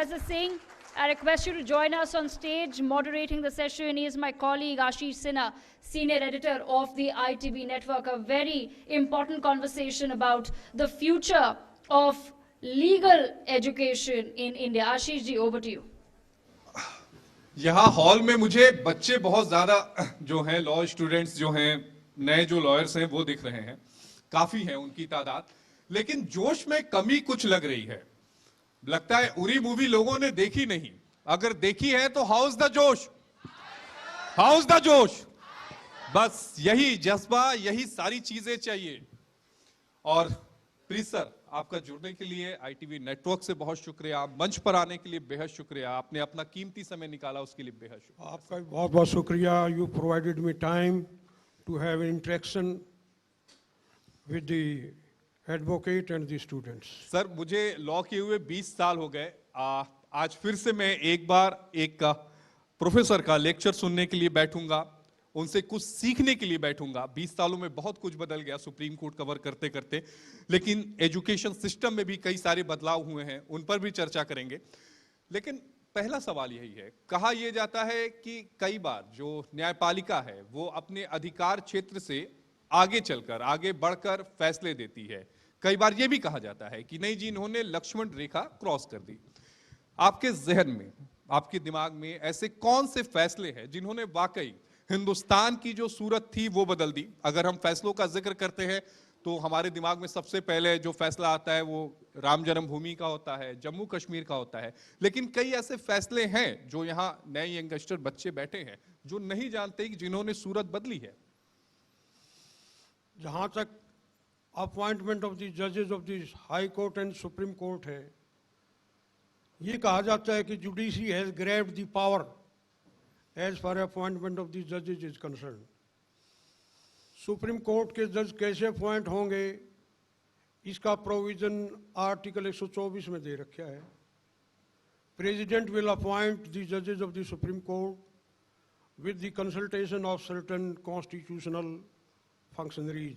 as a saying, I request you to join us on stage. Moderating the session is my colleague Ashish Sinha, senior editor of the ITV network. A very important conversation about the future of legal education in India. Ashish ji, over to you. यहाँ hall में मुझे बच्चे बहुत ज्यादा जो हैं, law students जो हैं, नए जो लॉयर्स हैं वो दिख रहे हैं, काफी है उनकी तादाद, लेकिन जोश में कमी कुछ लग रही है। लगता है उरी मूवी लोगों ने देखी नहीं, अगर देखी है तो हाउस द जोश, हाउस द जोश, बस यही जज्बा, यही सारी चीजें चाहिए। और प्लीज सर, आपका जुड़ने के लिए ITV नेटवर्क से बहुत शुक्रिया, मंच पर आने के लिए बेहद शुक्रिया, आपने अपना कीमती समय निकाला उसके लिए बेहद शुक्रिया। आपका बहुत बहुत शुक्रिया। You provided me time to have interaction with the advocate and the students. Sir, मुझे लॉ किए हुए 20 साल हो गए, आज फिर से मैं एक बार एक प्रोफेसर का लेक्चर सुनने के लिए बैठूंगा, उनसे कुछ सीखने के लिए बैठूंगा। 20 सालों में बहुत कुछ बदल गया सुप्रीम कोर्ट कवर करते करते, लेकिन एजुकेशन सिस्टम में भी कई सारे बदलाव हुए हैं, उन पर भी चर्चा करेंगे। लेकिन पहला सवाल यही है, कहा यह जाता है कि कई बार जो न्यायपालिका है वो अपने अधिकार क्षेत्र से आगे चलकर, आगे बढ़कर फैसले देती है। कई बार यह भी कहा जाता है कि नहीं जी, इन्होंने लक्ष्मण रेखा क्रॉस कर दी। आपके जहन में, आपके दिमाग में ऐसे कौन से फैसले हैं जिन्होंने वाकई हिंदुस्तान की जो सूरत थी वो बदल दी? अगर हम फैसलों का जिक्र करते हैं तो हमारे दिमाग में सबसे पहले जो फैसला आता है वो राम जन्मभूमि का होता है, जम्मू कश्मीर का होता है, लेकिन कई ऐसे फैसले हैं जो यहाँ नए यंगस्टर बच्चे बैठे हैं जो नहीं जानते कि जिन्होंने सूरत बदली है। जहां तक अपॉइंटमेंट ऑफ द जजेस of the high court and supreme court है, ये कहा जाता है कि judiciary has grabbed the power as far appointment of the जजेस इज कंसर्न। सुप्रीम कोर्ट के जज कैसे अपॉइंट होंगे, इसका प्रोविजन आर्टिकल 124 में दे रखा है। प्रेसिडेंट विल अपॉइंट द जजेस of the supreme court with the consultation of certain constitutional functionaries.